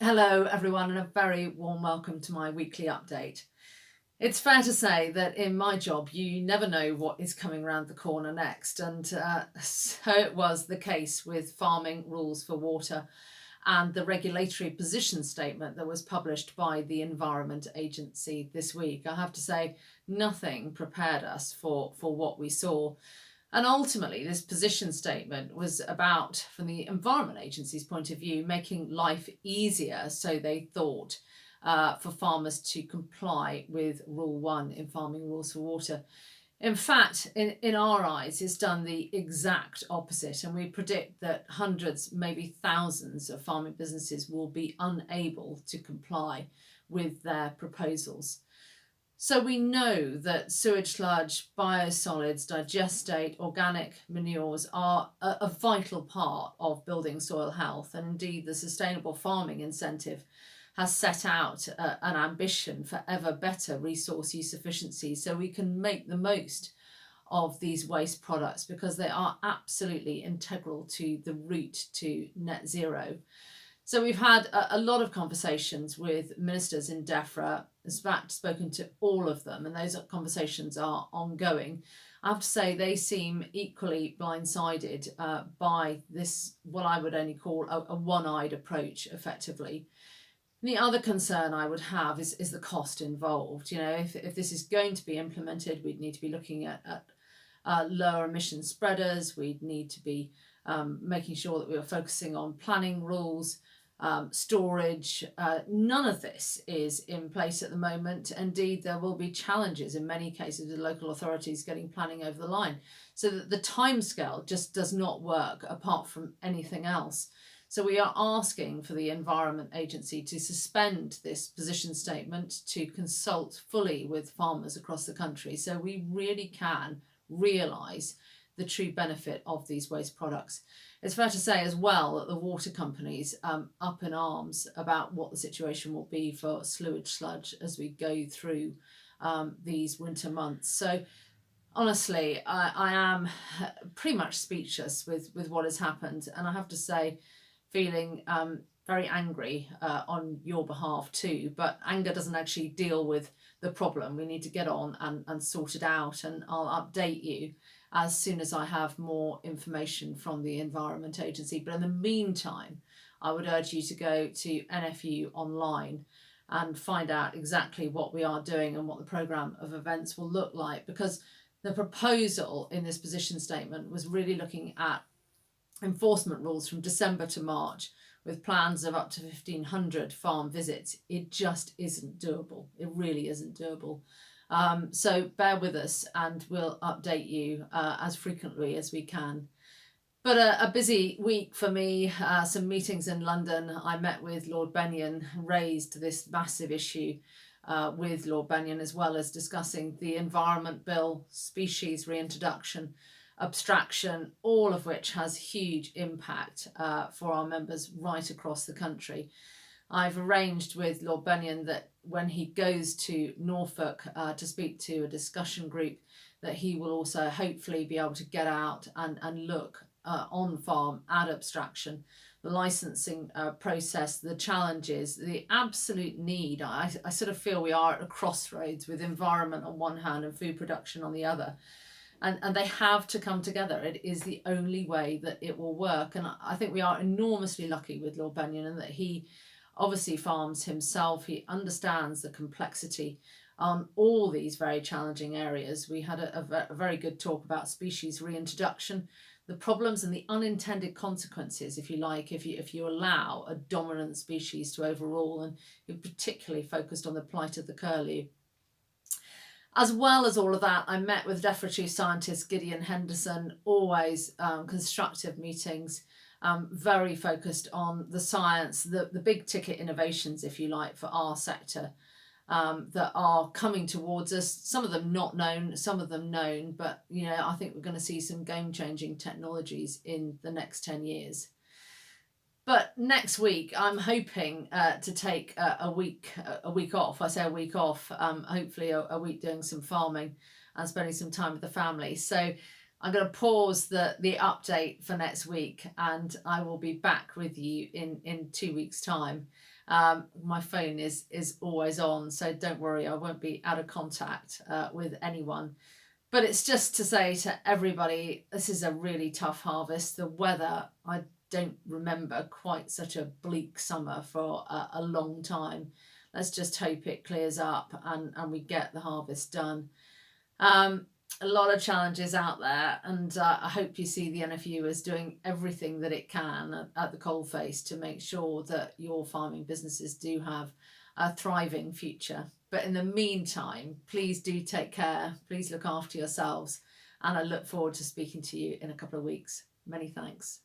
Hello, everyone, and a very warm welcome to my weekly update. It's fair to say that in my job, you never know what is coming around the corner next, and so it was the case with farming rules for water and the regulatory position statement that was published by the Environment Agency this week. I have to say, nothing prepared us for what we saw. And ultimately, this position statement was about, from the Environment Agency's point of view, making life easier, so they thought, for farmers to comply with Rule 1 in Farming Rules for Water. In fact, in our eyes, it's done the exact opposite, and we predict that hundreds, maybe thousands of farming businesses will be unable to comply with their proposals. So we know that sewage sludge, biosolids, digestate, organic manures are a vital part of building soil health. And indeed, the Sustainable Farming Incentive has set out an ambition for ever better resource use efficiency so we can make the most of these waste products because they are absolutely integral to the route to net zero. So we've had a lot of conversations with ministers in Defra. In fact, spoken to all of them, and those conversations are ongoing. I have to say they seem equally blindsided by this, what I would only call a one-eyed approach, effectively. And the other concern I would have is the cost involved. You know, if this is going to be implemented, we'd need to be looking at lower emission spreaders. We'd need to be making sure that we are focusing on planning rules, storage. None of this is in place at the moment. Indeed, there will be challenges in many cases with local authorities getting planning over the line. So that the timescale just does not work apart from anything else. So we are asking for the Environment Agency to suspend this position statement, to consult fully with farmers across the country so we really can realise the true benefit of these waste products. It's fair to say as well that the water companies up in arms about what the situation will be for sewage sludge as we go through these winter months. So honestly, I am pretty much speechless with what has happened, and I have to say, feeling very angry on your behalf too. But anger doesn't actually deal with the problem. We need to get on and sort it out, and I'll update you as soon as I have more information from the Environment Agency. But in the meantime, I would urge you to go to NFU online and find out exactly what we are doing and what the programme of events will look like, because the proposal in this position statement was really looking at enforcement rules from December to March with plans of up to 1,500 farm visits. It just isn't doable. It really isn't doable. So bear with us and we'll update you as frequently as we can. But a busy week for me, some meetings in London. I met with Lord Benyon, raised this massive issue with Lord Benyon, as well as discussing the Environment Bill, species reintroduction, abstraction, all of which has huge impact for our members right across the country. I've arranged with Lord Benyon that when he goes to Norfolk to speak to a discussion group, that he will also hopefully be able to get out and look on farm at abstraction, the licensing process, the challenges, the absolute need. I sort of feel we are at a crossroads with environment on one hand and food production on the other. And they have to come together. It is the only way that it will work. And I think we are enormously lucky with Lord Benyon, and that he obviously farms himself. He understands the complexity on all these very challenging areas. We had a very good talk about species reintroduction, the problems and the unintended consequences, if you like, if you allow a dominant species to overrule, and he particularly focused on the plight of the curlew. As well as all of that, I met with Defra Chief Scientist Gideon Henderson, always constructive meetings, very focused on the science, the big ticket innovations, if you like, for our sector that are coming towards us. Some of them not known, some of them known, but I think we're going to see some game-changing technologies in the next 10 years. But next week, I'm hoping to take a week off. I say a week off, hopefully a week doing some farming and spending some time with the family. So I'm going to pause the update for next week, and I will be back with you in 2 weeks' time. My phone is always on, so don't worry, I won't be out of contact with anyone. But it's just to say to everybody, this is a really tough harvest. The weather, I don't remember quite such a bleak summer for a long time. Let's just hope it clears up and we get the harvest done. A lot of challenges out there, and I hope you see the NFU as doing everything that it can at the coalface to make sure that your farming businesses do have a thriving future. But in the meantime, please do take care, please look after yourselves, and I look forward to speaking to you in a couple of weeks. Many thanks.